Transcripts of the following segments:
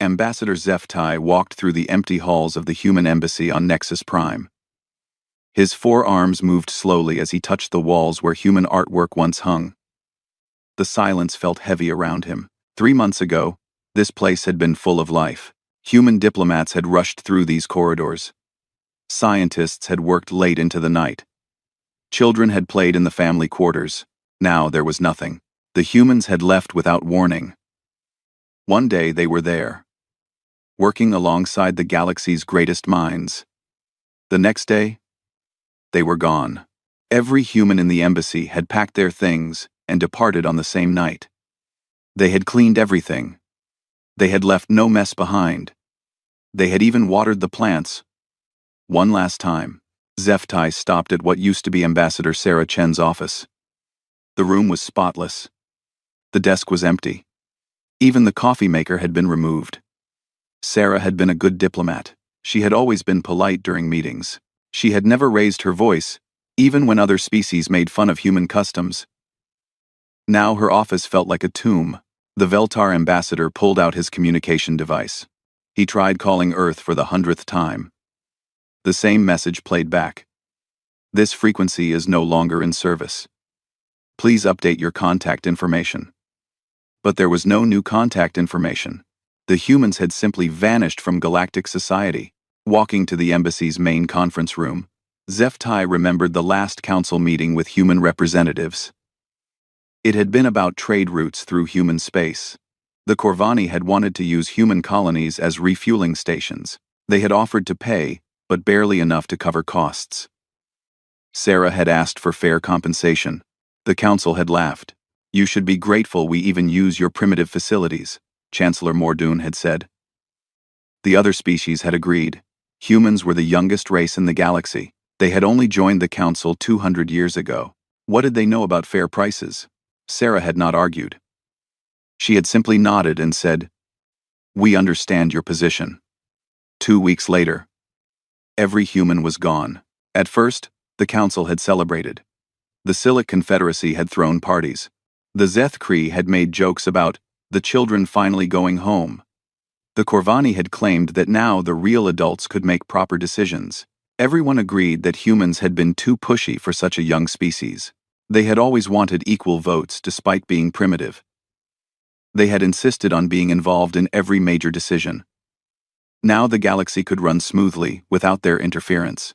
Ambassador HFY walked through the empty halls of the human embassy on Nexus Prime. His forearms moved slowly as he touched the walls where human artwork once hung. The silence felt heavy around him. 3 months ago, this place had been full of life. Human diplomats had rushed through these corridors. Scientists had worked late into the night. Children had played in the family quarters. Now there was nothing. The humans had left without warning. One day they were there, working alongside the galaxy's greatest minds. The next day, they were gone. Every human in the embassy had packed their things and departed on the same night. They had cleaned everything. They had left no mess behind. They had even watered the plants. One last time, HFY stopped at what used to be Ambassador Sarah Chen's office. The room was spotless. The desk was empty. Even the coffee maker had been removed. Sarah had been a good diplomat. She had always been polite during meetings. She had never raised her voice, even when other species made fun of human customs. Now her office felt like a tomb. The Veltar ambassador pulled out his communication device. He tried calling Earth for the 100th time. The same message played back. This frequency is no longer in service. Please update your contact information. But there was no new contact information. The humans had simply vanished from galactic society. Walking to the embassy's main conference room, HFY remembered the last council meeting with human representatives. It had been about trade routes through human space. The Corvani had wanted to use human colonies as refueling stations. They had offered to pay, but barely enough to cover costs. Sarah had asked for fair compensation. The council had laughed. "You should be grateful we even use your primitive facilities," Chancellor Mordoon had said. The other species had agreed. Humans were the youngest race in the galaxy. They had only joined the council 200 years ago. What did they know about fair prices? Sarah had not argued. She had simply nodded and said, "We understand your position." 2 weeks later, every human was gone. At first, the council had celebrated. The Silic Confederacy had thrown parties. The Zethkri had made jokes about the children finally going home. The Corvani had claimed that now the real adults could make proper decisions. Everyone agreed that humans had been too pushy for such a young species. They had always wanted equal votes despite being primitive. They had insisted on being involved in every major decision. Now the galaxy could run smoothly without their interference.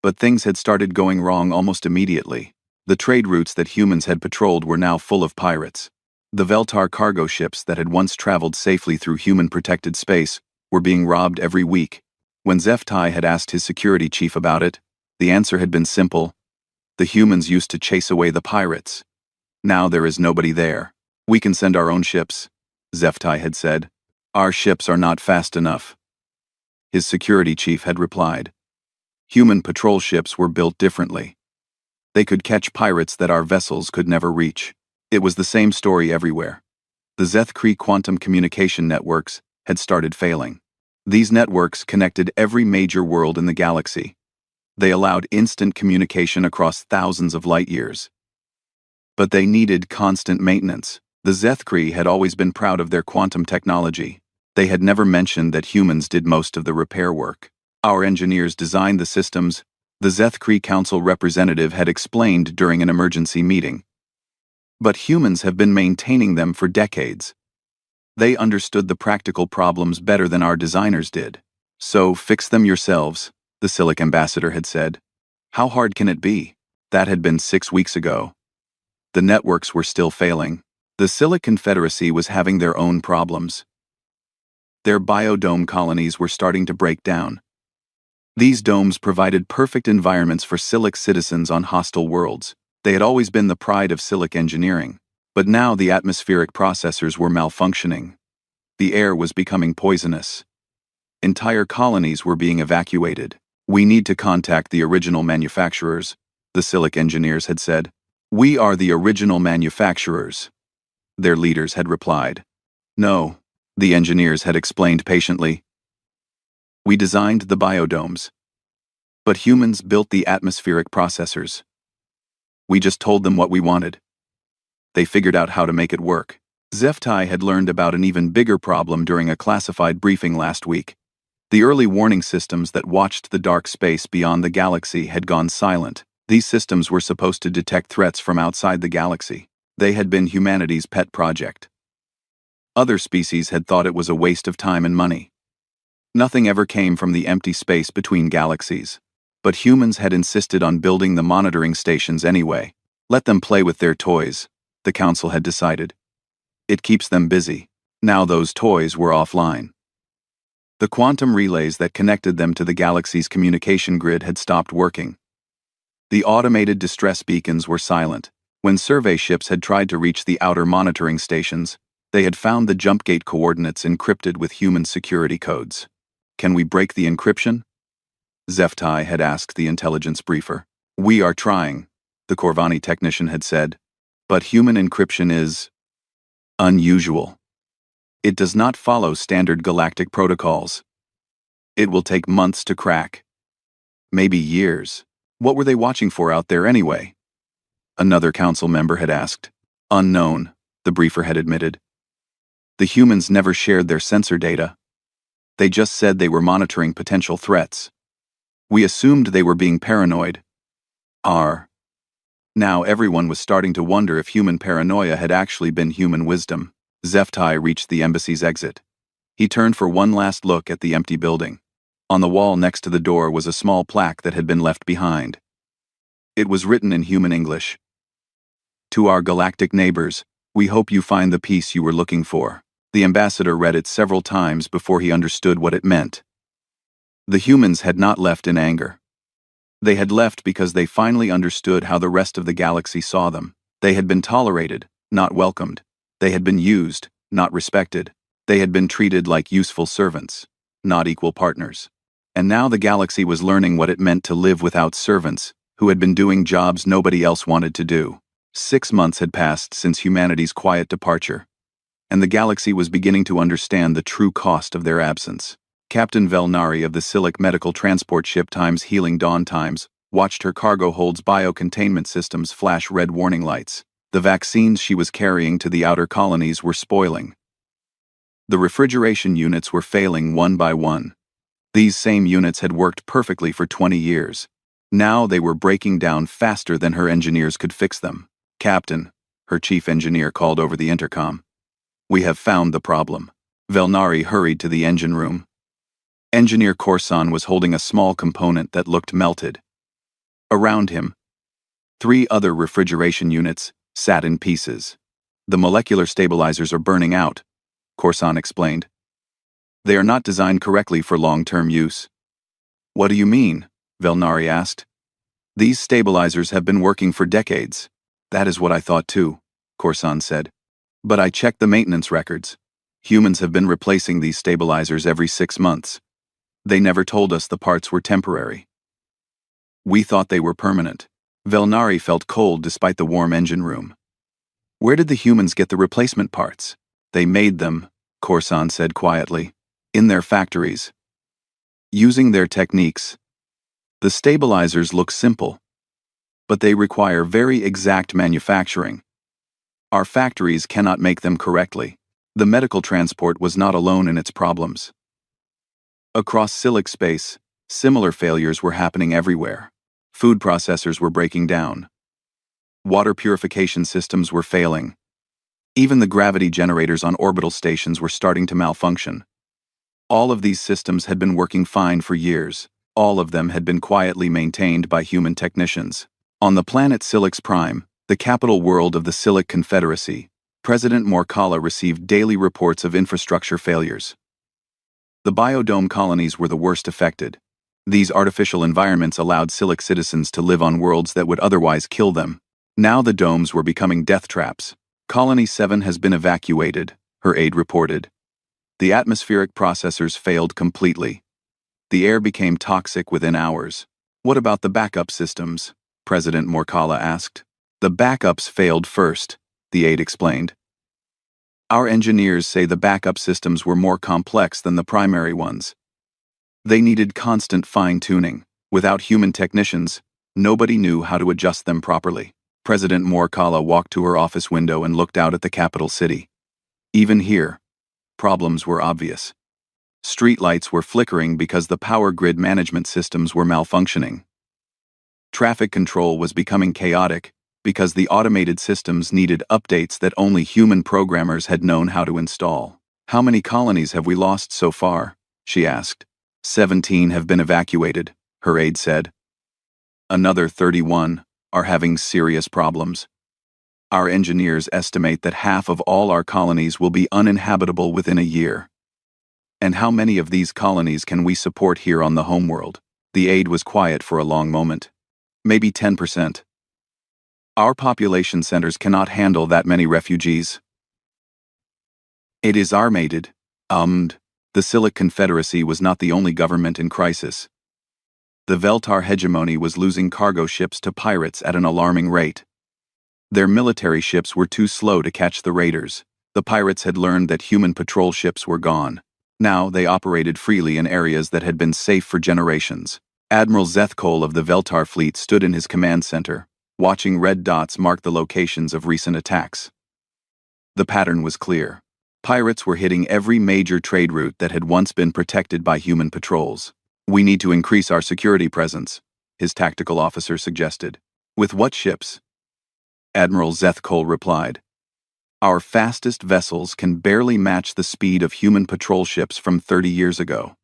But things had started going wrong almost immediately. The trade routes that humans had patrolled were now full of pirates. The Veltar cargo ships that had once traveled safely through human-protected space were being robbed every week. When HFY had asked his security chief about it, the answer had been simple. The humans used to chase away the pirates. Now there is nobody there. "We can send our own ships," HFY had said. "Our ships are not fast enough." His security chief had replied. Human patrol ships were built differently. They could catch pirates that our vessels could never reach. It was the same story everywhere. The Zethkri quantum communication networks had started failing. These networks connected every major world in the galaxy. They allowed instant communication across thousands of light years. But they needed constant maintenance. The Zethkri had always been proud of their quantum technology. They had never mentioned that humans did most of the repair work. "Our engineers designed the systems," the Zethkri Council representative had explained during an emergency meeting. "But humans have been maintaining them for decades. They understood the practical problems better than our designers did. So fix them yourselves," the Silic ambassador had said. How hard can it be? That had been 6 weeks ago. The networks were still failing. The Silic Confederacy was having their own problems. Their biodome colonies were starting to break down. These domes provided perfect environments for Silic citizens on hostile worlds. They had always been the pride of Silic engineering. But now the atmospheric processors were malfunctioning. The air was becoming poisonous. Entire colonies were being evacuated. "We need to contact the original manufacturers," the Silic engineers had said. "We are the original manufacturers," their leaders had replied. "No," the engineers had explained patiently. "We designed the biodomes. But humans built the atmospheric processors. We just told them what we wanted. They figured out how to make it work. Zeftai had learned about an even bigger problem during a classified briefing last week. The early warning systems that watched the dark space beyond the galaxy had gone silent. These systems were supposed to detect threats from outside the galaxy. They had been humanity's pet project. Other species had thought it was a waste of time and money. Nothing ever came from the empty space between galaxies. But humans had insisted on building the monitoring stations anyway. Let them play with their toys, the council had decided. It keeps them busy. Now those toys were offline. The quantum relays that connected them to the galaxy's communication grid had stopped working. The automated distress beacons were silent. When survey ships had tried to reach the outer monitoring stations, they had found the jump gate coordinates encrypted with human security codes. Can we break the encryption? Zeftai had asked the intelligence briefer. We are trying, the Corvani technician had said. But human encryption is unusual. It does not follow standard galactic protocols. It will take months to crack. Maybe years. What were they watching for out there anyway? Another council member had asked. Unknown, the briefer had admitted. The humans never shared their sensor data. They just said they were monitoring potential threats. We assumed they were being paranoid. Now everyone was starting to wonder if human paranoia had actually been human wisdom. Zeftai reached the embassy's exit. He turned for one last look at the empty building. On the wall next to the door was a small plaque that had been left behind. It was written in human English. To our galactic neighbors, we hope you find the peace you were looking for. The ambassador read it several times before he understood what it meant. The humans had not left in anger. They had left because they finally understood how the rest of the galaxy saw them. They had been tolerated, not welcomed. They had been used, not respected. They had been treated like useful servants, not equal partners. And now the galaxy was learning what it meant to live without servants, who had been doing jobs nobody else wanted to do. 6 months had passed since humanity's quiet departure, and the galaxy was beginning to understand the true cost of their absence. Captain Velnari of the Silic medical transport ship Times Healing Dawn Times watched her cargo hold's biocontainment systems flash red warning lights. The vaccines she was carrying to the outer colonies were spoiling. The refrigeration units were failing one by one. These same units had worked perfectly for 20 years. Now they were breaking down faster than her engineers could fix them. Captain, her chief engineer called over the intercom. We have found the problem. Velnari hurried to the engine room. Engineer Corson was holding a small component that looked melted. Around him, 3 other refrigeration units sat in pieces. The molecular stabilizers are burning out, Corson explained. They are not designed correctly for long-term use. What do you mean? Velnari asked. These stabilizers have been working for decades. That is what I thought too, Corson said. But I checked the maintenance records. Humans have been replacing these stabilizers every 6 months. They never told us the parts were temporary. We thought they were permanent. Velnari felt cold despite the warm engine room. Where did the humans get the replacement parts? They made them, Corson said quietly, in their factories. Using their techniques. The stabilizers look simple, but they require very exact manufacturing. Our factories cannot make them correctly. The medical transport was not alone in its problems. Across Silic space, similar failures were happening everywhere. Food processors were breaking down. Water purification systems were failing. Even the gravity generators on orbital stations were starting to malfunction. All of these systems had been working fine for years. All of them had been quietly maintained by human technicians. On the planet Silix Prime, the capital world of the Silic Confederacy, President Morkala received daily reports of infrastructure failures. The biodome colonies were the worst affected. These artificial environments allowed Silic citizens to live on worlds that would otherwise kill them. Now the domes were becoming death traps. Colony 7 has been evacuated, her aide reported. The atmospheric processors failed completely. The air became toxic within hours. What about the backup systems? President Morkala asked. The backups failed first, the aide explained. Our engineers say the backup systems were more complex than the primary ones. They needed constant fine-tuning. Without human technicians, nobody knew how to adjust them properly. President Morkala walked to her office window and looked out at the capital city. Even here, problems were obvious. Streetlights were flickering because the power grid management systems were malfunctioning. Traffic control was becoming chaotic because the automated systems needed updates that only human programmers had known how to install. "How many colonies have we lost so far?" she asked. 17 have been evacuated, her aide said. Another 31 are having serious problems. Our engineers estimate that half of all our colonies will be uninhabitable within a year. And how many of these colonies can we support here on the homeworld? The aide was quiet for a long moment. Maybe 10%. Our population centers cannot handle that many refugees. It is armated. The Silic Confederacy was not the only government in crisis. The Veltar hegemony was losing cargo ships to pirates at an alarming rate. Their military ships were too slow to catch the raiders. The pirates had learned that human patrol ships were gone. Now they operated freely in areas that had been safe for generations. Admiral Zethkol of the Veltar fleet stood in his command center, watching red dots mark the locations of recent attacks. The pattern was clear. Pirates were hitting every major trade route that had once been protected by human patrols. "We need to increase our security presence," his tactical officer suggested. "With what ships?" Admiral Zethkol replied. "Our fastest vessels can barely match the speed of human patrol ships from 30 years ago.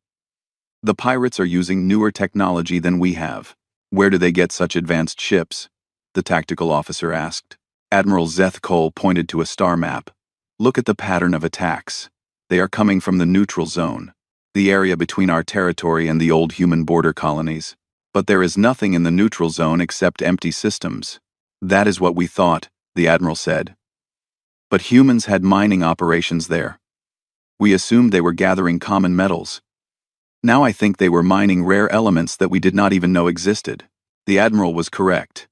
The pirates are using newer technology than we have." "Where do they get such advanced ships?" the tactical officer asked. Admiral Zethkol pointed to a star map. "Look at the pattern of attacks. They are coming from the neutral zone, the area between our territory and the old human border colonies. But there is nothing in the neutral zone except empty systems." "That is what we thought," the admiral said. "But humans had mining operations there. We assumed they were gathering common metals. Now I think they were mining rare elements that we did not even know existed." The admiral was correct.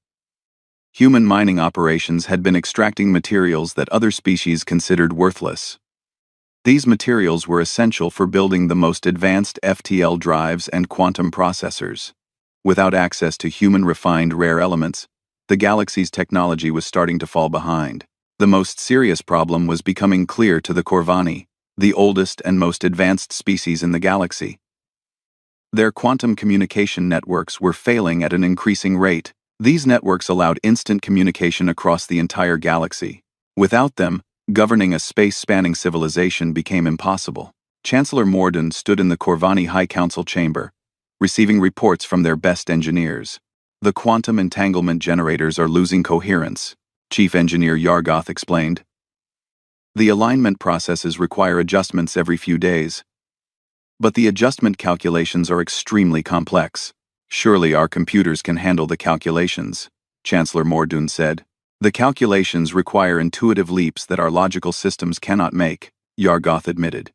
Human mining operations had been extracting materials that other species considered worthless. These materials were essential for building the most advanced FTL drives and quantum processors. Without access to human-refined rare elements, the galaxy's technology was starting to fall behind. The most serious problem was becoming clear to the Corvani, the oldest and most advanced species in the galaxy. Their quantum communication networks were failing at an increasing rate. These networks allowed instant communication across the entire galaxy. Without them, governing a space-spanning civilization became impossible. Chancellor Morden stood in the Corvani High Council chamber, receiving reports from their best engineers. "The quantum entanglement generators are losing coherence," Chief Engineer Yargoth explained. "The alignment processes require adjustments every few days. But the adjustment calculations are extremely complex. Surely our computers can handle the calculations," Chancellor Mordun said. "The calculations require intuitive leaps that our logical systems cannot make," Yargoth admitted.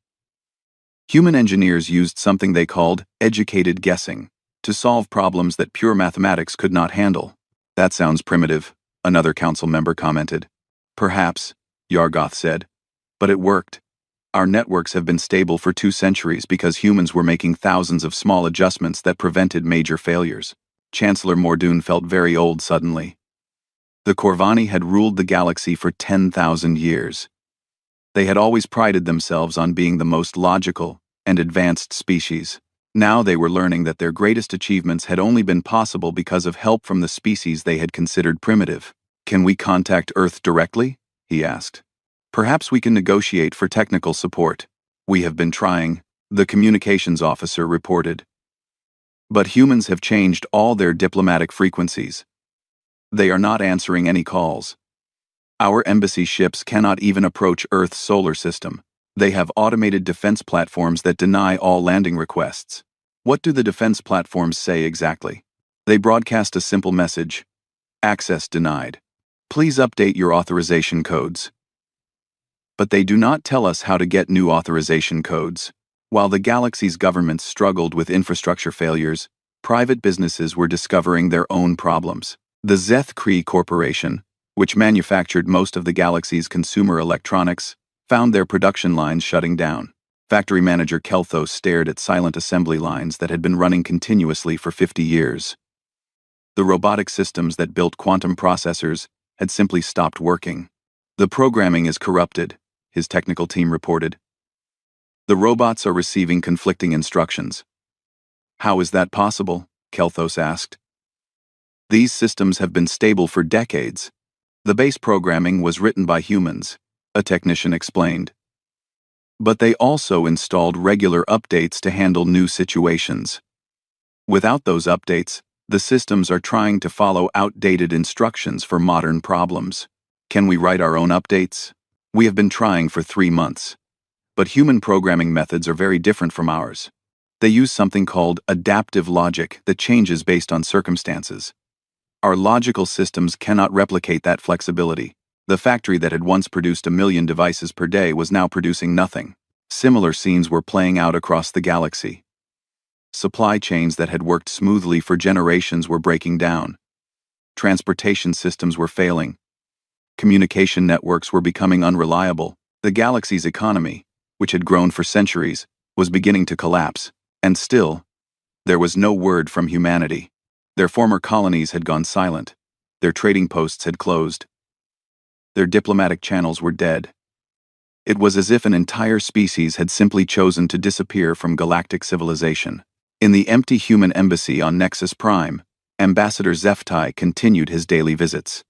Human engineers used something they called educated guessing to solve problems that pure mathematics could not handle. "That sounds primitive," another council member commented. "Perhaps," Yargoth said, "but it worked. Our networks have been stable for 2 centuries because humans were making thousands of small adjustments that prevented major failures." Chancellor Mordun felt very old suddenly. The Corvani had ruled the galaxy for 10,000 years. They had always prided themselves on being the most logical and advanced species. Now they were learning that their greatest achievements had only been possible because of help from the species they had considered primitive. "Can we contact Earth directly?" he asked. "Perhaps we can negotiate for technical support." "We have been trying," the communications officer reported. "But humans have changed all their diplomatic frequencies. They are not answering any calls. Our embassy ships cannot even approach Earth's solar system. They have automated defense platforms that deny all landing requests." "What do the defense platforms say exactly?" "They broadcast a simple message: access denied. Please update your authorization codes." But they do not tell us how to get new authorization codes. While the galaxy's governments struggled with infrastructure failures, private businesses were discovering their own problems. The Zeth Cree Corporation, which manufactured most of the galaxy's consumer electronics, found their production lines shutting down. Factory manager Kelthos stared at silent assembly lines that had been running continuously for 50 years. The robotic systems that built quantum processors had simply stopped working. "The programming is corrupted," his technical team reported. The robots are receiving conflicting instructions. How is that possible? Kelthos asked. These systems have been stable for decades. The base programming was written by humans, a technician explained. But they also installed regular updates to handle new situations. Without those updates, the systems are trying to follow outdated instructions for modern problems. Can we write our own updates? We have been trying for 3 months. But human programming methods are very different from ours. They use something called adaptive logic that changes based on circumstances. Our logical systems cannot replicate that flexibility. The factory that had once produced 1 million devices per day was now producing nothing. Similar scenes were playing out across the galaxy. Supply chains that had worked smoothly for generations were breaking down. Transportation systems were failing. Communication networks were becoming unreliable. The galaxy's economy, which had grown for centuries, was beginning to collapse. And still, there was no word from humanity. Their former colonies had gone silent. Their trading posts had closed. Their diplomatic channels were dead. It was as if an entire species had simply chosen to disappear from galactic civilization. In the empty human embassy on Nexus Prime, Ambassador Zeftai continued his daily visits.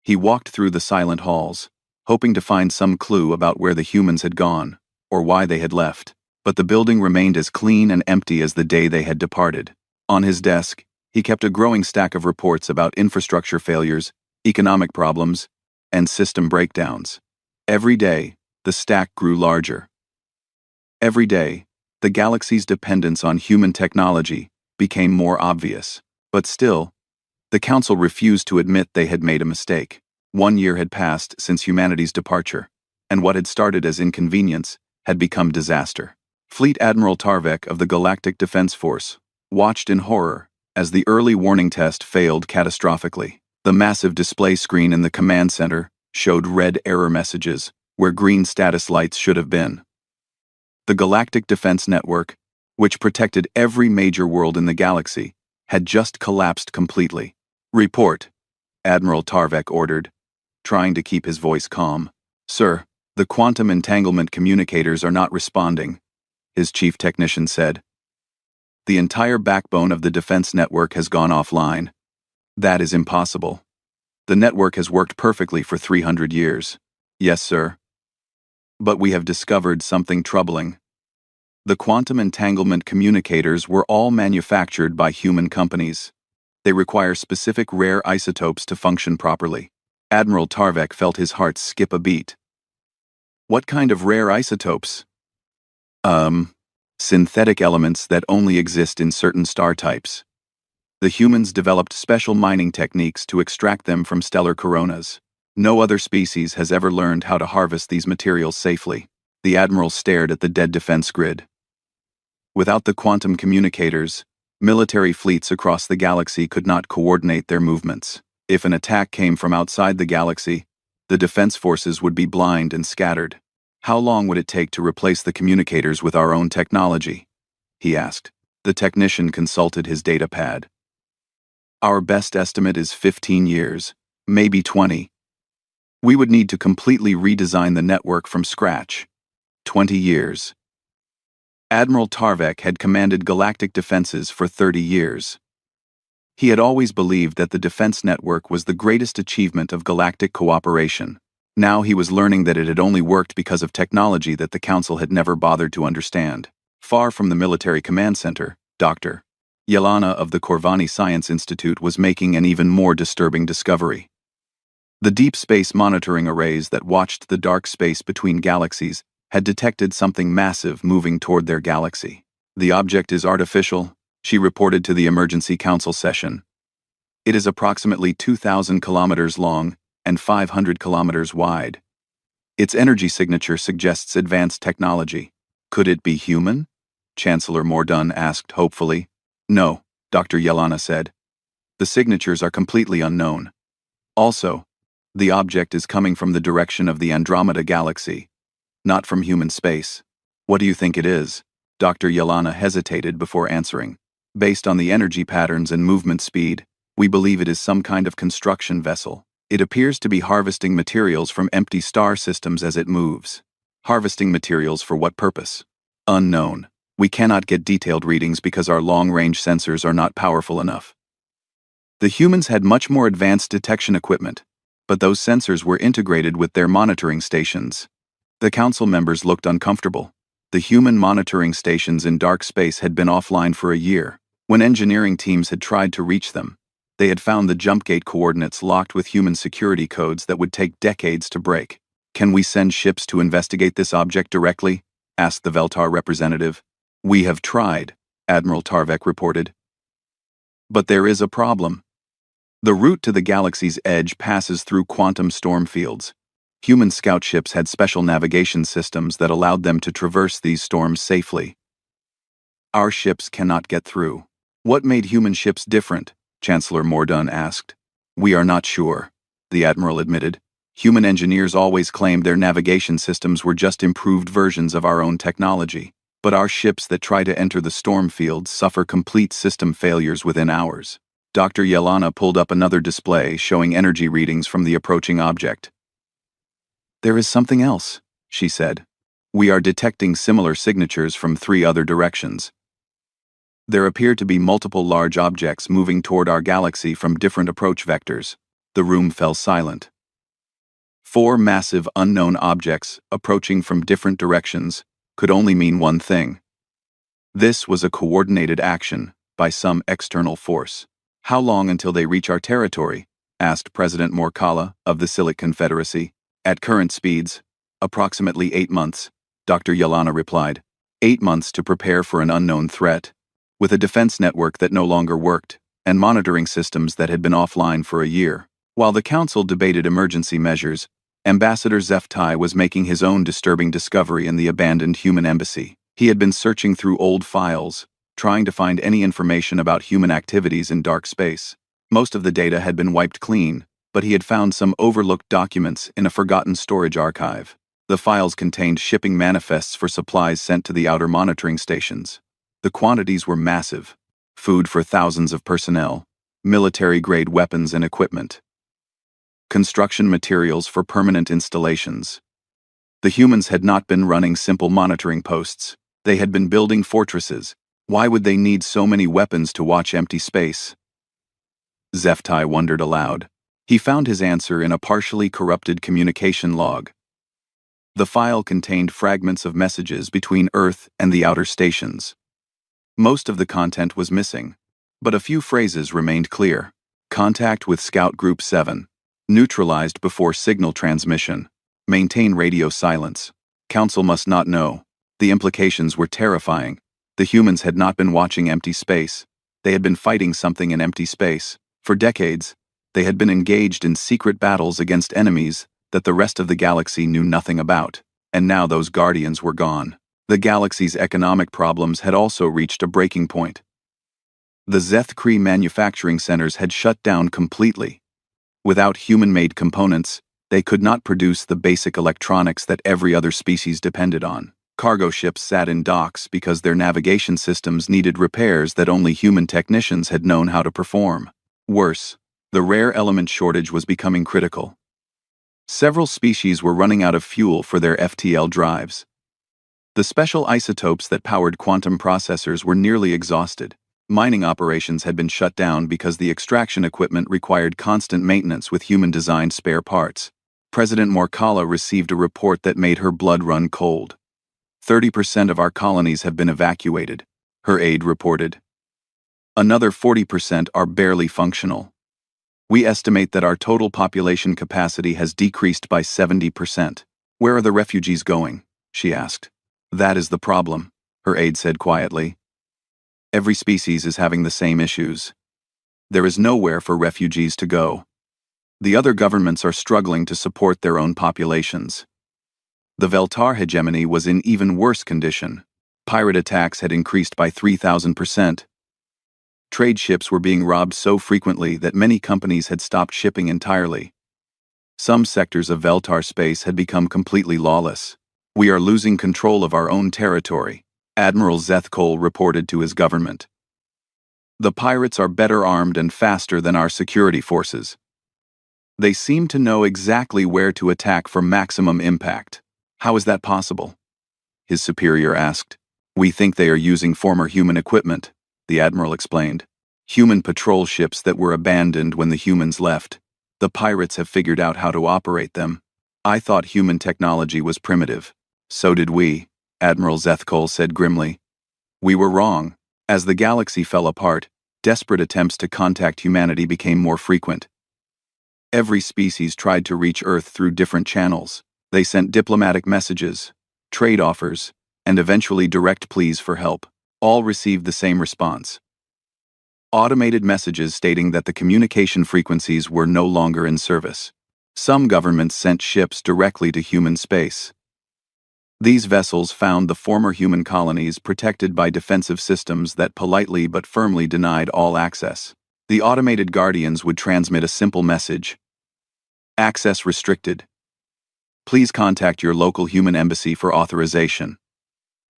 He walked through the silent halls, hoping to find some clue about where the humans had gone, or why they had left. But the building remained as clean and empty as the day they had departed. On his desk, he kept a growing stack of reports about infrastructure failures, economic problems, and system breakdowns. Every day, the stack grew larger. Every day, the galaxy's dependence on human technology became more obvious. But still, the Council refused to admit they had made a mistake. 1 year had passed since humanity's departure, and what had started as inconvenience had become disaster. Fleet Admiral Tarvek of the Galactic Defense Force watched in horror as the early warning test failed catastrophically. The massive display screen in the command center showed red error messages where green status lights should have been. The Galactic Defense Network, which protected every major world in the galaxy, had just collapsed completely. Report, Admiral Tarvek ordered, trying to keep his voice calm. Sir, the quantum entanglement communicators are not responding, his chief technician said. The entire backbone of the defense network has gone offline. That is impossible. The network has worked perfectly for 300 years. Yes, sir. But we have discovered something troubling. The quantum entanglement communicators were all manufactured by human companies. They require specific rare isotopes to function properly. Admiral Tarvek felt his heart skip a beat. What kind of rare isotopes? Synthetic elements that only exist in certain star types. The humans developed special mining techniques to extract them from stellar coronas. No other species has ever learned how to harvest these materials safely. The Admiral stared at the dead defense grid. Without the quantum communicators, military fleets across the galaxy could not coordinate their movements. If an attack came from outside the galaxy, the defense forces would be blind and scattered. How long would it take to replace the communicators with our own technology? He asked. The technician consulted his data pad. Our best estimate is 15 years, maybe 20. We would need to completely redesign the network from scratch. 20 years. Admiral Tarvek had commanded galactic defenses for 30 years. He had always believed that the defense network was the greatest achievement of galactic cooperation. Now he was learning that it had only worked because of technology that the Council had never bothered to understand. Far from the military command center, Dr. Yelena of the Corvani Science Institute was making an even more disturbing discovery. The deep space monitoring arrays that watched the dark space between galaxies had detected something massive moving toward their galaxy. The object is artificial, she reported to the emergency council session. It is approximately 2,000 kilometers long and 500 kilometers wide. Its energy signature suggests advanced technology. Could it be human? Chancellor Mordun asked hopefully. No, Dr. Yelena said. The signatures are completely unknown. Also, the object is coming from the direction of the Andromeda galaxy, not from human space. What do you think it is? Dr. Yelena hesitated before answering. Based on the energy patterns and movement speed, we believe it is some kind of construction vessel. It appears to be harvesting materials from empty star systems as it moves. Harvesting materials for what purpose? Unknown. We cannot get detailed readings because our long-range sensors are not powerful enough. The humans had much more advanced detection equipment, but those sensors were integrated with their monitoring stations. The council members looked uncomfortable. The human monitoring stations in dark space had been offline for a year. When engineering teams had tried to reach them, they had found the jump gate coordinates locked with human security codes that would take decades to break. "Can we send ships to investigate this object directly?" asked the Veltar representative. "We have tried," Admiral Tarvek reported. "But there is a problem. The route to the galaxy's edge passes through quantum storm fields. Human scout ships had special navigation systems that allowed them to traverse these storms safely. Our ships cannot get through." "What made human ships different?" Chancellor Mordun asked. "We are not sure," the Admiral admitted. "Human engineers always claimed their navigation systems were just improved versions of our own technology. But our ships that try to enter the storm fields suffer complete system failures within hours." Dr. Yelena pulled up another display showing energy readings from the approaching object. "There is something else," she said. "We are detecting similar signatures from 3 other directions. There appear to be multiple large objects moving toward our galaxy from different approach vectors." The room fell silent. 4 massive unknown objects approaching from different directions could only mean one thing. This was a coordinated action by some external force. "How long until they reach our territory?" asked President Morkala of the Silic Confederacy. "At current speeds, approximately 8 months, Dr. Yelena replied. 8 months to prepare for an unknown threat. With a defense network that no longer worked, and monitoring systems that had been offline for a year." While the council debated emergency measures, Ambassador Zeftai was making his own disturbing discovery in the abandoned human embassy. He had been searching through old files, trying to find any information about human activities in dark space. Most of the data had been wiped clean, but he had found some overlooked documents in a forgotten storage archive. The files contained shipping manifests for supplies sent to the outer monitoring stations. The quantities were massive: food for thousands of personnel, military-grade weapons and equipment, construction materials for permanent installations. The humans had not been running simple monitoring posts. They had been building fortresses. Why would they need so many weapons to watch empty space? Zeftai wondered aloud. He found his answer in a partially corrupted communication log. The file contained fragments of messages between Earth and the outer stations. Most of the content was missing, but a few phrases remained clear. "Contact with Scout Group 7. Neutralized before signal transmission. Maintain radio silence. Council must not know." The implications were terrifying. The humans had not been watching empty space. They had been fighting something in empty space. For decades, they had been engaged in secret battles against enemies that the rest of the galaxy knew nothing about. And now those guardians were gone. The galaxy's economic problems had also reached a breaking point. The Zeth-Kree manufacturing centers had shut down completely. Without human-made components, they could not produce the basic electronics that every other species depended on. Cargo ships sat in docks because their navigation systems needed repairs that only human technicians had known how to perform. Worse, the rare element shortage was becoming critical. Several species were running out of fuel for their FTL drives. The special isotopes that powered quantum processors were nearly exhausted. Mining operations had been shut down because the extraction equipment required constant maintenance with human-designed spare parts. President Morkala received a report that made her blood run cold. 30% of our colonies have been evacuated, her aide reported. Another 40% are barely functional. We estimate that our total population capacity has decreased by 70%. "Where are the refugees going?" she asked. "That is the problem," her aide said quietly. "Every species is having the same issues. There is nowhere for refugees to go. The other governments are struggling to support their own populations." The Veltar hegemony was in even worse condition. Pirate attacks had increased by 3,000%. Trade ships were being robbed so frequently that many companies had stopped shipping entirely. Some sectors of Veltar space had become completely lawless. "We are losing control of our own territory," Admiral Zethkol reported to his government. "The pirates are better armed and faster than our security forces." They seem to know exactly where to attack for maximum impact. How is that possible? His superior asked. We think they are using former human equipment, the admiral explained. Human patrol ships that were abandoned when the humans left. The pirates have figured out how to operate them. I thought human technology was primitive. So did we, Admiral Zethkol said grimly. We were wrong. As the galaxy fell apart, desperate attempts to contact humanity became more frequent. Every species tried to reach Earth through different channels. They sent diplomatic messages, trade offers, and eventually direct pleas for help. All received the same response. Automated messages stating that the communication frequencies were no longer in service. Some governments sent ships directly to human space. These vessels found the former human colonies protected by defensive systems that politely but firmly denied all access. The automated guardians would transmit a simple message. Access restricted. Please contact your local human embassy for authorization.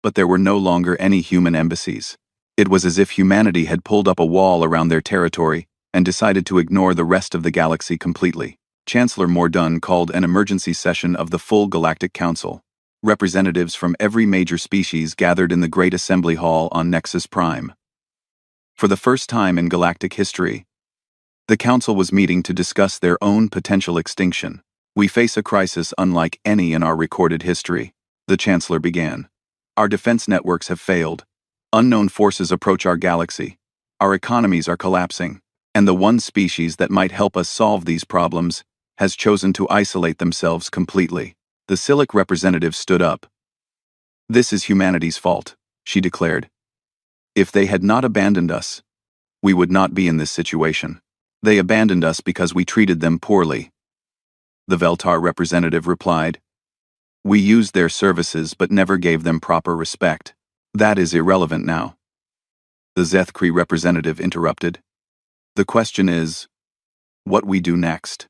But there were no longer any human embassies. It was as if humanity had pulled up a wall around their territory and decided to ignore the rest of the galaxy completely. Chancellor Mordun called an emergency session of the full Galactic Council. Representatives from every major species gathered in the Great Assembly Hall on Nexus Prime. For the first time in galactic history, the Council was meeting to discuss their own potential extinction. We face a crisis unlike any in our recorded history, the Chancellor began. Our defense networks have failed. Unknown forces approach our galaxy. Our economies are collapsing. And the one species that might help us solve these problems has chosen to isolate themselves completely. The Silic representative stood up. This is humanity's fault, she declared. If they had not abandoned us, we would not be in this situation. They abandoned us because we treated them poorly. The Veltar representative replied. We used their services but never gave them proper respect. That is irrelevant now. The Zethkri representative interrupted. The question is, what we do next?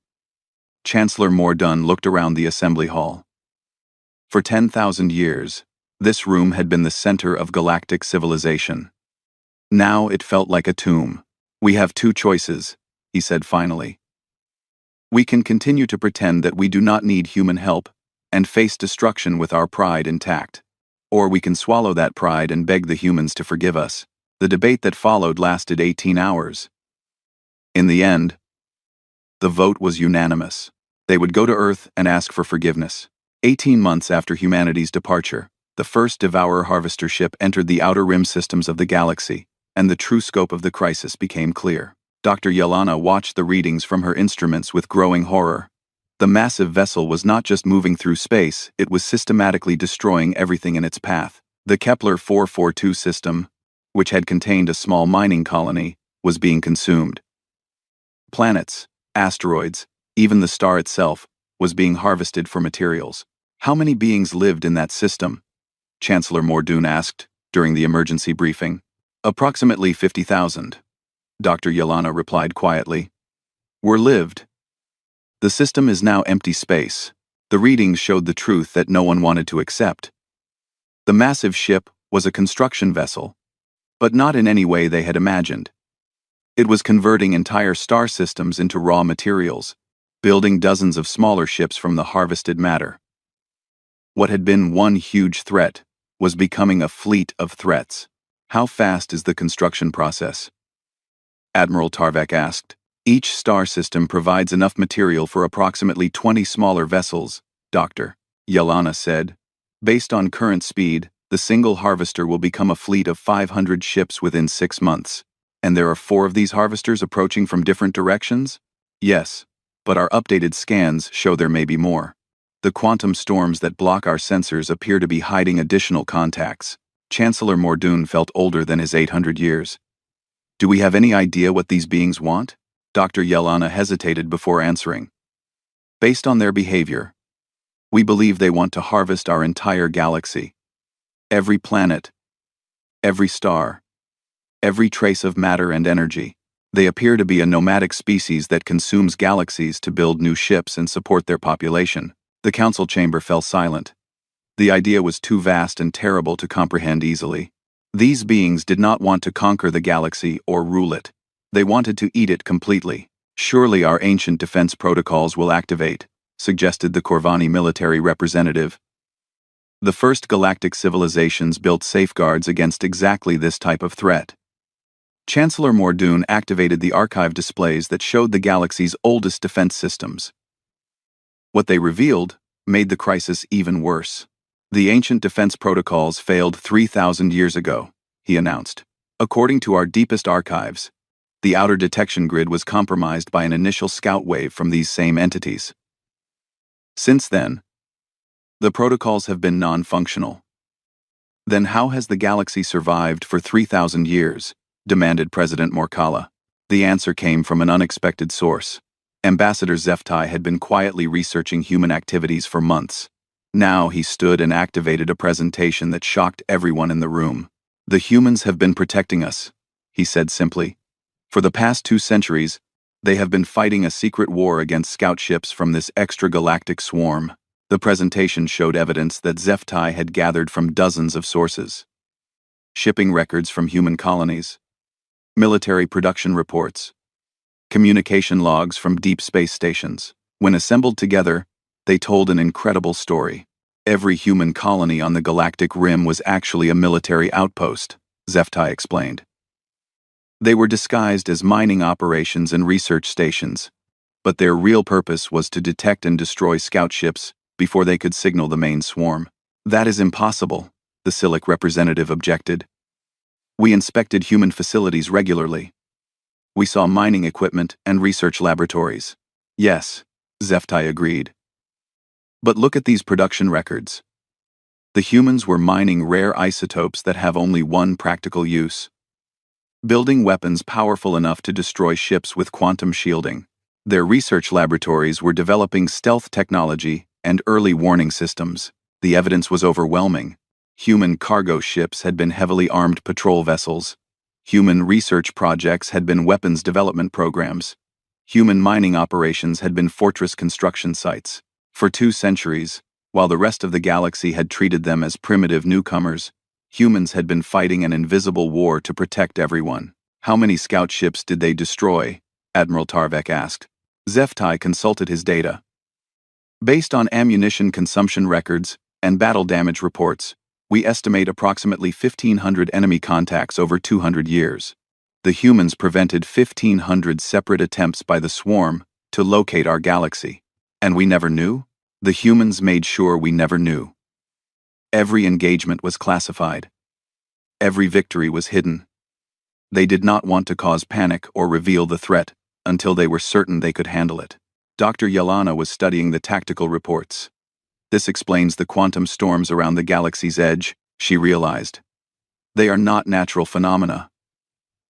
Chancellor Mordun looked around the assembly hall. For 10,000 years, this room had been the center of galactic civilization. Now it felt like a tomb. We have two choices, he said finally. We can continue to pretend that we do not need human help and face destruction with our pride intact. Or we can swallow that pride and beg the humans to forgive us. The debate that followed lasted 18 hours. In the end, the vote was unanimous. They would go to Earth and ask for forgiveness. 18 months after humanity's departure, the first Devourer harvester ship entered the outer rim systems of the galaxy, and the true scope of the crisis became clear. Dr. Yelena watched the readings from her instruments with growing horror. The massive vessel was not just moving through space, it was systematically destroying everything in its path. The Kepler 442 system, which had contained a small mining colony, was being consumed. Planets, asteroids, even the star itself, was being harvested for materials. How many beings lived in that system? Chancellor Mordun asked, during the emergency briefing. Approximately 50,000. Dr. Yelena replied quietly. Were lived. The system is now empty space. The readings showed the truth that no one wanted to accept. The massive ship was a construction vessel, but not in any way they had imagined. It was converting entire star systems into raw materials, building dozens of smaller ships from the harvested matter. What had been one huge threat was becoming a fleet of threats. How fast is the construction process? Admiral Tarvek asked. Each star system provides enough material for approximately 20 smaller vessels, Dr. Yelena said. Based on current speed, the single harvester will become a fleet of 500 ships within 6 months. And there are 4 of these harvesters approaching from different directions? Yes, but our updated scans show there may be more. The quantum storms that block our sensors appear to be hiding additional contacts. Chancellor Mordun felt older than his 800 years. Do we have any idea what these beings want? Dr. Yelena hesitated before answering. Based on their behavior, we believe they want to harvest our entire galaxy. Every planet, every star, every trace of matter and energy. They appear to be a nomadic species that consumes galaxies to build new ships and support their population. The council chamber fell silent. The idea was too vast and terrible to comprehend easily. These beings did not want to conquer the galaxy or rule it. They wanted to eat it completely. Surely our ancient defense protocols will activate, suggested the Corvani military representative. The first galactic civilizations built safeguards against exactly this type of threat. Chancellor Mordoon activated the archive displays that showed the galaxy's oldest defense systems. What they revealed made the crisis even worse. The ancient defense protocols failed 3,000 years ago, he announced. According to our deepest archives, the outer detection grid was compromised by an initial scout wave from these same entities. Since then, the protocols have been non-functional. Then how has the galaxy survived for 3,000 years? Demanded President Morkala. The answer came from an unexpected source. Ambassador Zeftai had been quietly researching human activities for months. Now he stood and activated a presentation that shocked everyone in the room. The humans have been protecting us, he said simply. For the past 2 centuries, they have been fighting a secret war against scout ships from this extragalactic swarm. The presentation showed evidence that Zeftai had gathered from dozens of sources. Shipping records from human colonies, military production reports, communication logs from deep space stations. When assembled together, they told an incredible story. Every human colony on the galactic rim was actually a military outpost, Zeftai explained. They were disguised as mining operations and research stations, but their real purpose was to detect and destroy scout ships before they could signal the main swarm. That is impossible, the Silic representative objected. We inspected human facilities regularly. We saw mining equipment and research laboratories. Yes, Zeftai agreed. But look at these production records. The humans were mining rare isotopes that have only one practical use: building weapons powerful enough to destroy ships with quantum shielding. Their research laboratories were developing stealth technology and early warning systems. The evidence was overwhelming. Human cargo ships had been heavily armed patrol vessels. Human research projects had been weapons development programs. Human mining operations had been fortress construction sites. For 2 centuries, while the rest of the galaxy had treated them as primitive newcomers, humans had been fighting an invisible war to protect everyone. How many scout ships did they destroy? Admiral Tarvek asked. Zeftai consulted his data. Based on ammunition consumption records and battle damage reports, we estimate approximately 1,500 enemy contacts over 200 years. The humans prevented 1,500 separate attempts by the swarm to locate our galaxy. And we never knew? The humans made sure we never knew. Every engagement was classified. Every victory was hidden. They did not want to cause panic or reveal the threat until they were certain they could handle it. Dr. Yelena was studying the tactical reports. This explains the quantum storms around the galaxy's edge, she realized. They are not natural phenomena.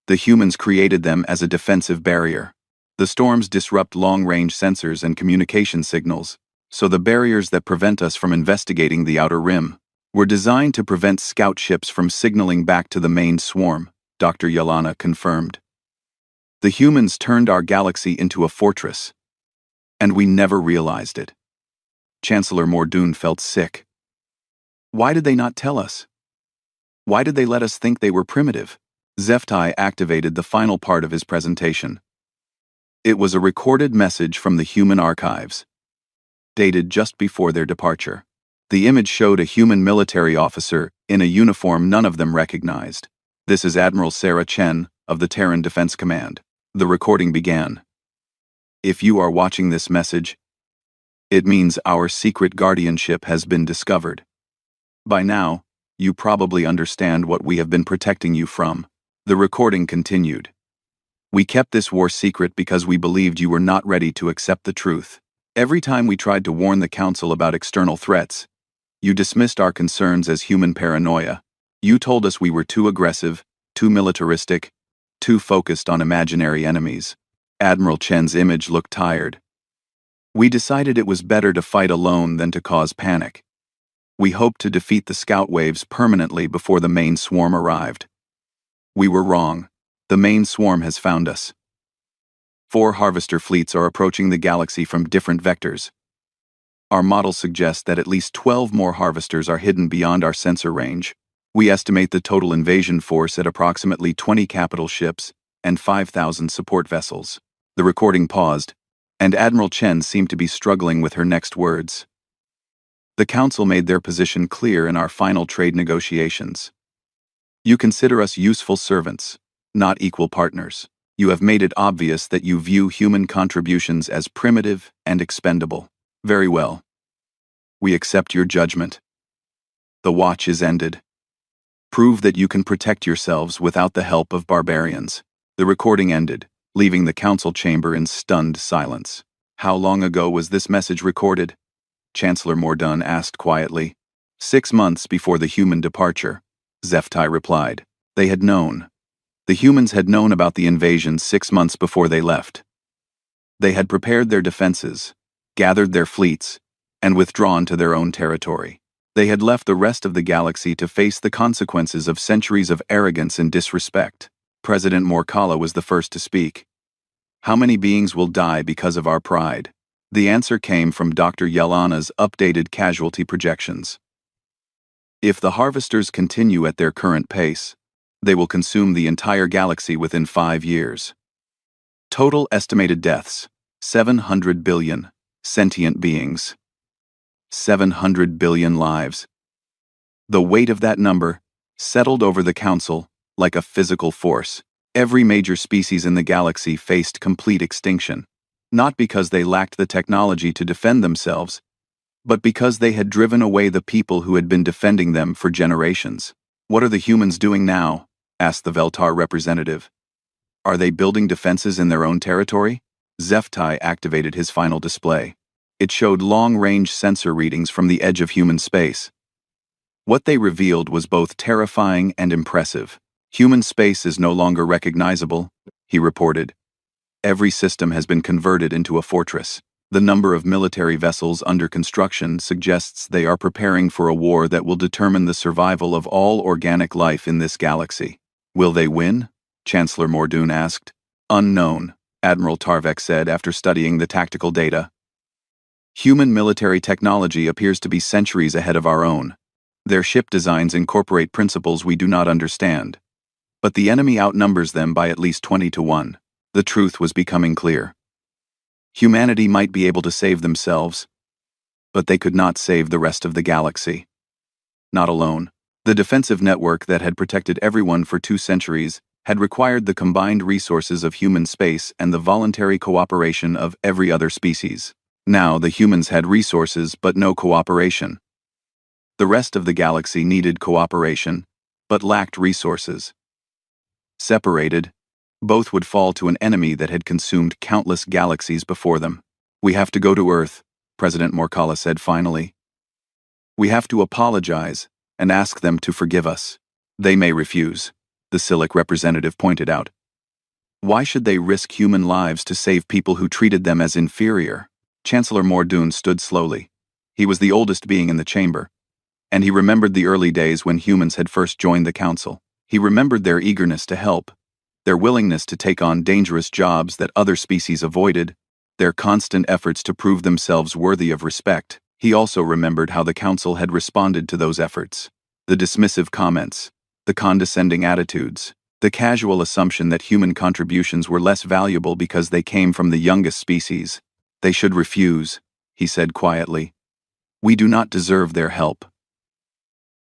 The humans created them as a defensive barrier. The storms disrupt long-range sensors and communication signals, so the barriers that prevent us from investigating the outer rim were designed to prevent scout ships from signaling back to the main swarm, Dr. Yelena confirmed. The humans turned our galaxy into a fortress, and we never realized it. Chancellor Mordoon felt sick. Why did they not tell us? Why did they let us think they were primitive? Zeftai activated the final part of his presentation. It was a recorded message from the human archives, dated just before their departure. The image showed a human military officer in a uniform none of them recognized. This is Admiral Sarah Chen of the Terran Defense Command. The recording began. If you are watching this message, it means our secret guardianship has been discovered. By now, you probably understand what we have been protecting you from. The recording continued. We kept this war secret because we believed you were not ready to accept the truth. Every time we tried to warn the Council about external threats, you dismissed our concerns as human paranoia. You told us we were too aggressive, too militaristic, too focused on imaginary enemies. Admiral Chen's image looked tired. We decided it was better to fight alone than to cause panic. We hoped to defeat the scout waves permanently before the main swarm arrived. We were wrong. The main swarm has found us. 4 harvester fleets are approaching the galaxy from different vectors. Our models suggest that at least 12 more harvesters are hidden beyond our sensor range. We estimate the total invasion force at approximately 20 capital ships and 5,000 support vessels. The recording paused, and Admiral Chen seemed to be struggling with her next words. The Council made their position clear in our final trade negotiations. You consider us useful servants, not equal partners. You have made it obvious that you view human contributions as primitive and expendable. Very well. We accept your judgment. The watch is ended. Prove that you can protect yourselves without the help of barbarians. The recording ended, leaving the council chamber in stunned silence. How long ago was this message recorded? Chancellor Mordun asked quietly. 6 months before the human departure, Zeftai replied. They had known. The humans had known about the invasion 6 months before they left. They had prepared their defenses, gathered their fleets, and withdrawn to their own territory. They had left the rest of the galaxy to face the consequences of centuries of arrogance and disrespect. President Morkala was the first to speak. How many beings will die because of our pride? The answer came from Dr. Yelana's updated casualty projections. If the harvesters continue at their current pace, they will consume the entire galaxy within 5 years. Total estimated deaths, 700 billion sentient beings. 700 billion lives. The weight of that number settled over the Council like a physical force. Every major species in the galaxy faced complete extinction, not because they lacked the technology to defend themselves, but because they had driven away the people who had been defending them for generations. What are the humans doing now? Asked the Veltar representative. Are they building defenses in their own territory? Zeftai activated his final display. It showed long-range sensor readings from the edge of human space. What they revealed was both terrifying and impressive. Human space is no longer recognizable, he reported. Every system has been converted into a fortress. The number of military vessels under construction suggests they are preparing for a war that will determine the survival of all organic life in this galaxy. Will they win? Chancellor Mordun asked. Unknown, Admiral Tarvek said after studying the tactical data. Human military technology appears to be centuries ahead of our own. Their ship designs incorporate principles we do not understand. But the enemy outnumbers them by at least 20 to 1. The truth was becoming clear. Humanity might be able to save themselves, but they could not save the rest of the galaxy. Not alone. The defensive network that had protected everyone for 2 centuries had required the combined resources of human space and the voluntary cooperation of every other species. Now the humans had resources but no cooperation. The rest of the galaxy needed cooperation, but lacked resources. Separated, both would fall to an enemy that had consumed countless galaxies before them. We have to go to Earth, President Morkala said finally. We have to apologize and ask them to forgive us. They may refuse, the Silic representative pointed out. Why should they risk human lives to save people who treated them as inferior? Chancellor Mordun stood slowly. He was the oldest being in the chamber, and he remembered the early days when humans had first joined the Council. He remembered their eagerness to help, their willingness to take on dangerous jobs that other species avoided, their constant efforts to prove themselves worthy of respect. He also remembered how the Council had responded to those efforts. The dismissive comments, the condescending attitudes, the casual assumption that human contributions were less valuable because they came from the youngest species. They should refuse, he said quietly. We do not deserve their help.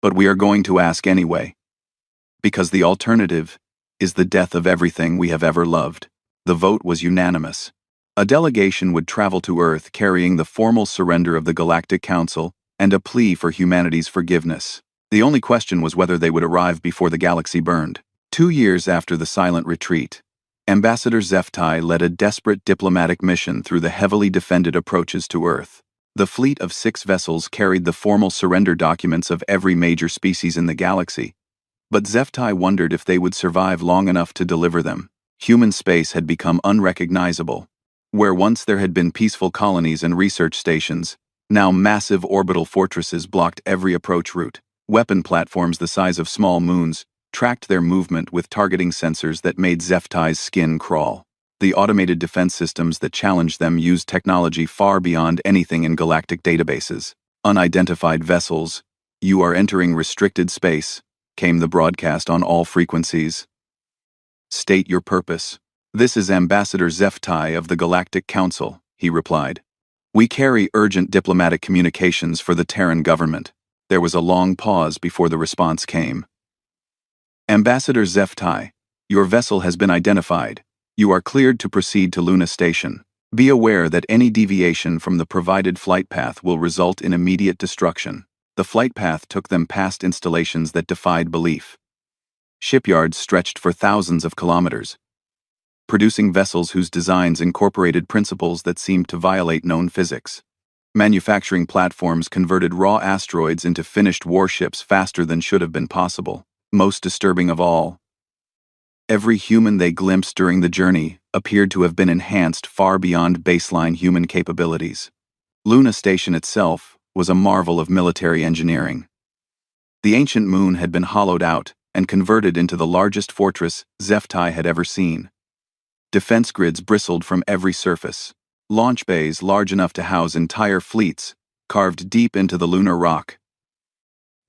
But we are going to ask anyway. Because the alternative is the death of everything we have ever loved. The vote was unanimous. A delegation would travel to Earth carrying the formal surrender of the Galactic Council and a plea for humanity's forgiveness. The only question was whether they would arrive before the galaxy burned. 2 years after the silent retreat, Ambassador Zeftai led a desperate diplomatic mission through the heavily defended approaches to Earth. The fleet of 6 vessels carried the formal surrender documents of every major species in the galaxy, but Zeftai wondered if they would survive long enough to deliver them. Human space had become unrecognizable. Where once there had been peaceful colonies and research stations, now massive orbital fortresses blocked every approach route. Weapon platforms the size of small moons tracked their movement with targeting sensors that made Zeftai's skin crawl. The automated defense systems that challenged them used technology far beyond anything in galactic databases. Unidentified vessels, you are entering restricted space, came the broadcast on all frequencies. State your purpose, "This is Ambassador Zeftai of the Galactic Council," he replied. "We carry urgent diplomatic communications for the Terran government." There was a long pause before the response came. "Ambassador Zeftai, your vessel has been identified. You are cleared to proceed to Luna Station. Be aware that any deviation from the provided flight path will result in immediate destruction." The flight path took them past installations that defied belief. Shipyards stretched for thousands of kilometers, producing vessels whose designs incorporated principles that seemed to violate known physics. Manufacturing platforms converted raw asteroids into finished warships faster than should have been possible. Most disturbing of all, every human they glimpsed during the journey appeared to have been enhanced far beyond baseline human capabilities. Luna Station itself was a marvel of military engineering. The ancient moon had been hollowed out and converted into the largest fortress Zeftai had ever seen. Defense grids bristled from every surface. Launch bays large enough to house entire fleets, carved deep into the lunar rock.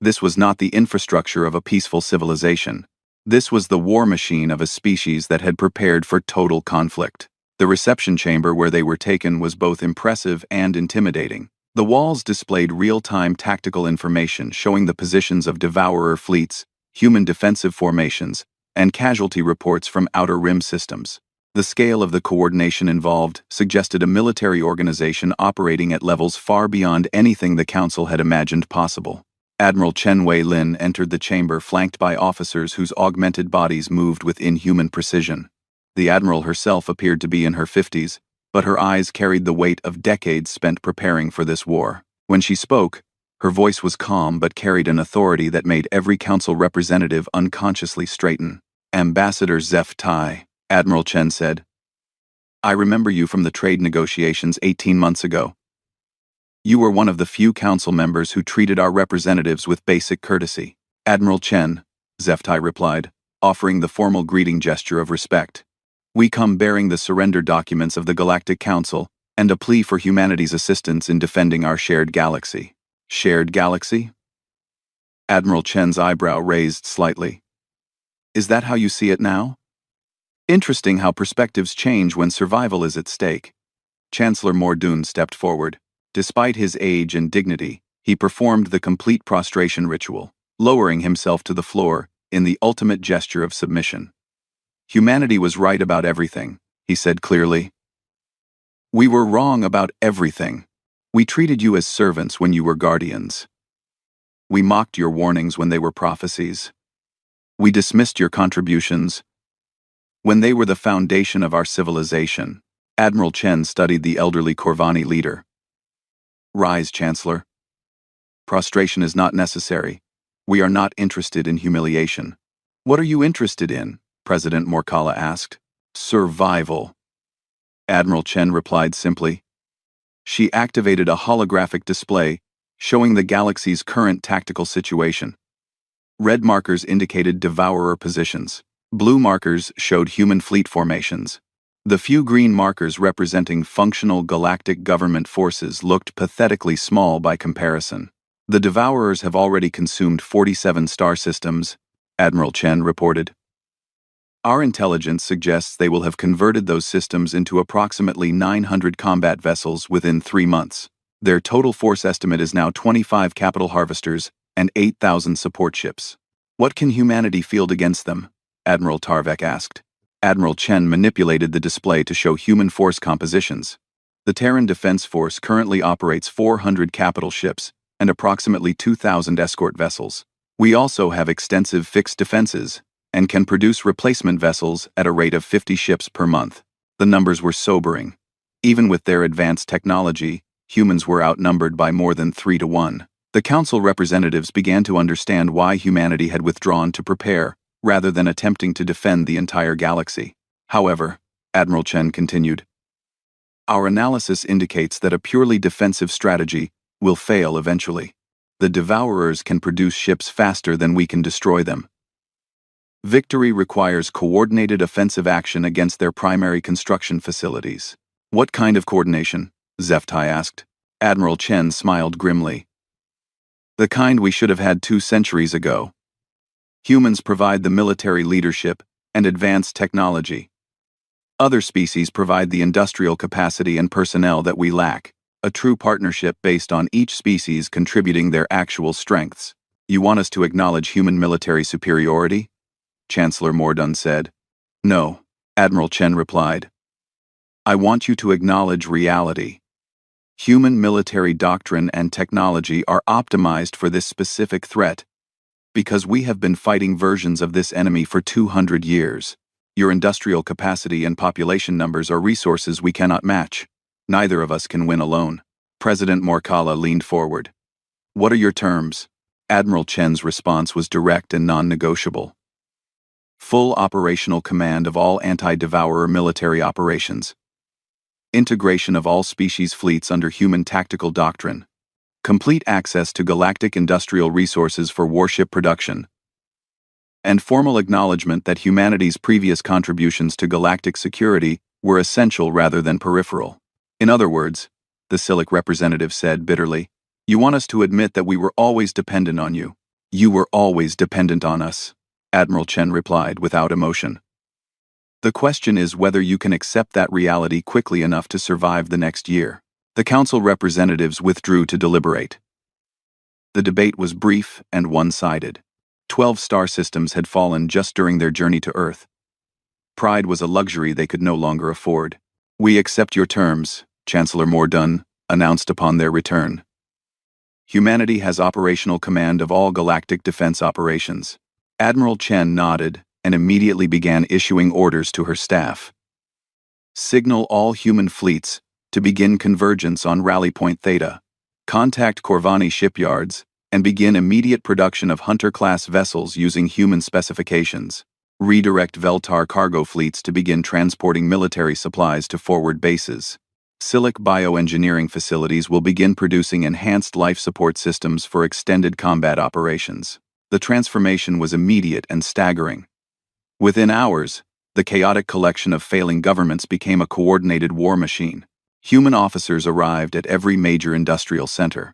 This was not the infrastructure of a peaceful civilization. This was the war machine of a species that had prepared for total conflict. The reception chamber where they were taken was both impressive and intimidating. The walls displayed real-time tactical information showing the positions of Devourer fleets, human defensive formations, and casualty reports from outer rim systems. The scale of the coordination involved suggested a military organization operating at levels far beyond anything the Council had imagined possible. Admiral Chen Wei-Lin entered the chamber flanked by officers whose augmented bodies moved with inhuman precision. The Admiral herself appeared to be in her 50s, but her eyes carried the weight of decades spent preparing for this war. When she spoke, her voice was calm but carried an authority that made every Council representative unconsciously straighten. "Ambassador Zeftai," Admiral Chen said. "I remember you from the trade negotiations 18 months ago. You were one of the few council members who treated our representatives with basic courtesy." "Admiral Chen," Zeftai replied, offering the formal greeting gesture of respect. "We come bearing the surrender documents of the Galactic Council and a plea for humanity's assistance in defending our shared galaxy." "Shared galaxy?" Admiral Chen's eyebrow raised slightly. "Is that how you see it now?" "Interesting how perspectives change when survival is at stake." Chancellor Mordoon stepped forward. Despite his age and dignity, he performed the complete prostration ritual, lowering himself to the floor in the ultimate gesture of submission. "Humanity was right about everything," he said clearly. "We were wrong about everything. We treated you as servants when you were guardians. We mocked your warnings when they were prophecies. We dismissed your contributions when they were the foundation of our civilization." Admiral Chen studied the elderly Corvani leader. "Rise, Chancellor. Prostration is not necessary. We are not interested in humiliation." "What are you interested in?" President Morkala asked. "Survival," Admiral Chen replied simply. She activated a holographic display showing the galaxy's current tactical situation. Red markers indicated Devourer positions. Blue markers showed human fleet formations. The few green markers representing functional galactic government forces looked pathetically small by comparison. "The Devourers have already consumed 47 star systems," Admiral Chen reported. "Our intelligence suggests they will have converted those systems into approximately 900 combat vessels within 3 months. Their total force estimate is now 25 capital harvesters and 8,000 support ships. What can humanity field against them?" Admiral Tarvek asked. Admiral Chen manipulated the display to show human force compositions. The Terran Defense Force currently operates 400 capital ships and approximately 2,000 escort vessels. We also have extensive fixed defenses and can produce replacement vessels at a rate of 50 ships per month. The numbers were sobering. Even with their advanced technology, humans were outnumbered by more than 3 to 1. The Council representatives began to understand why humanity had withdrawn to prepare, rather than attempting to defend the entire galaxy. "However," Admiral Chen continued, "our analysis indicates that a purely defensive strategy will fail eventually. The Devourers can produce ships faster than we can destroy them. Victory requires coordinated offensive action against their primary construction facilities." "What kind of coordination?" Zeftai asked. Admiral Chen smiled grimly. "The kind we should have had 2 centuries ago. Humans provide the military leadership and advanced technology. Other species provide the industrial capacity and personnel that we lack, a true partnership based on each species contributing their actual strengths. You want us to acknowledge human military superiority? Chancellor Mordun said. No, Admiral Chen replied. I want you to acknowledge reality. Human military doctrine and technology are optimized for this specific threat, because we have been fighting versions of this enemy for 200 years. Your industrial capacity and population numbers are resources we cannot match. Neither of us can win alone. President Morkala leaned forward. What are your terms? Admiral Chen's response was direct and non-negotiable. Full operational command of all anti-Devourer military operations. Integration of all species fleets under human tactical doctrine. Complete access to galactic industrial resources for warship production. And formal acknowledgement that humanity's previous contributions to galactic security were essential rather than peripheral. In other words, the Silic representative said bitterly, you want us to admit that we were always dependent on you. You were always dependent on us, Admiral Chen replied without emotion. The question is whether you can accept that reality quickly enough to survive the next year. The council representatives withdrew to deliberate. The debate was brief and one-sided. 12 star systems had fallen just during their journey to Earth. Pride was a luxury they could no longer afford. We accept your terms, Chancellor Mordun announced upon their return. Humanity has operational command of all galactic defense operations. Admiral Chen nodded and immediately began issuing orders to her staff. Signal all human fleets to begin convergence on Rally Point Theta. Contact Corvani shipyards and begin immediate production of Hunter-class vessels using human specifications. Redirect Veltar cargo fleets to begin transporting military supplies to forward bases. Silic bioengineering facilities will begin producing enhanced life support systems for extended combat operations. The transformation was immediate and staggering. Within hours, the chaotic collection of failing governments became a coordinated war machine. Human officers arrived at every major industrial center,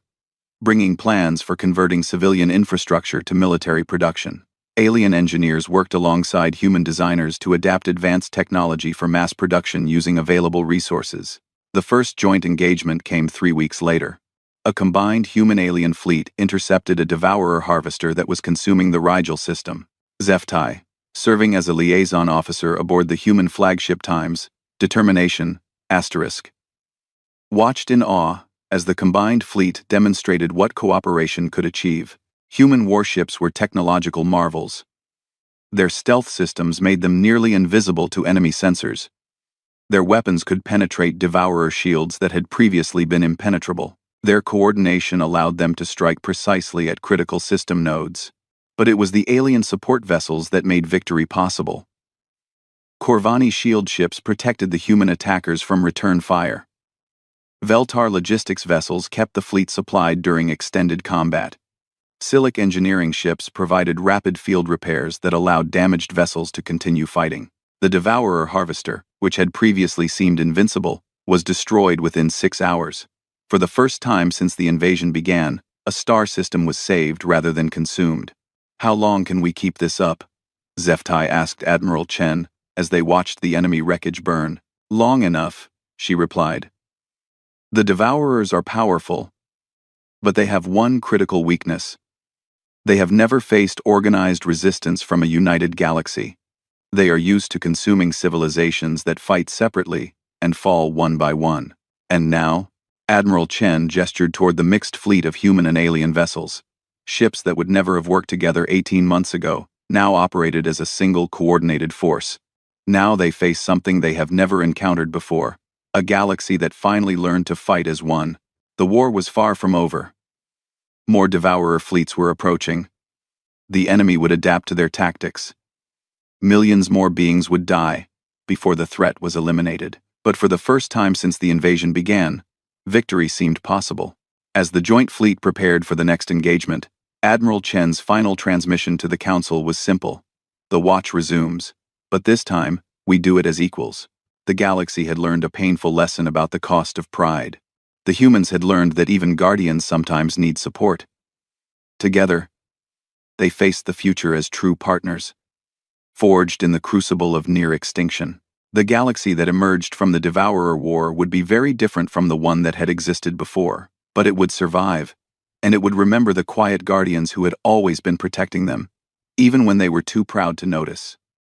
bringing plans for converting civilian infrastructure to military production. Alien engineers worked alongside human designers to adapt advanced technology for mass production using available resources. The first joint engagement came 3 weeks later. A combined human-alien fleet intercepted a Devourer harvester that was consuming the Rigel system. Zeftai, serving as a liaison officer aboard the human flagship Times, Determination, **, watched in awe as the combined fleet demonstrated what cooperation could achieve. Human warships were technological marvels. Their stealth systems made them nearly invisible to enemy sensors. Their weapons could penetrate Devourer shields that had previously been impenetrable. Their coordination allowed them to strike precisely at critical system nodes. But it was the alien support vessels that made victory possible. Corvani shield ships protected the human attackers from return fire. Veltar logistics vessels kept the fleet supplied during extended combat. Silic engineering ships provided rapid field repairs that allowed damaged vessels to continue fighting. The Devourer harvester, which had previously seemed invincible, was destroyed within 6 hours. For the first time since the invasion began, a star system was saved rather than consumed. How long can we keep this up? Zeftai asked Admiral Chen as they watched the enemy wreckage burn. Long enough, she replied. The Devourers are powerful, but they have one critical weakness. They have never faced organized resistance from a united galaxy. They are used to consuming civilizations that fight separately and fall one by one. And now, Admiral Chen gestured toward the mixed fleet of human and alien vessels. Ships that would never have worked together 18 months ago now operated as a single coordinated force. Now they face something they have never encountered before. A galaxy that finally learned to fight as one. The war was far from over. More Devourer fleets were approaching. The enemy would adapt to their tactics. Millions more beings would die before the threat was eliminated. But for the first time since the invasion began, victory seemed possible. As the joint fleet prepared for the next engagement, Admiral Chen's final transmission to the Council was simple. The watch resumes, but this time, we do it as equals. The galaxy had learned a painful lesson about the cost of pride. The humans had learned that even guardians sometimes need support. Together, they faced the future as true partners, forged in the crucible of near extinction. The galaxy that emerged from the Devourer War would be very different from the one that had existed before, but it would survive, and it would remember the quiet guardians who had always been protecting them, even when they were too proud to notice.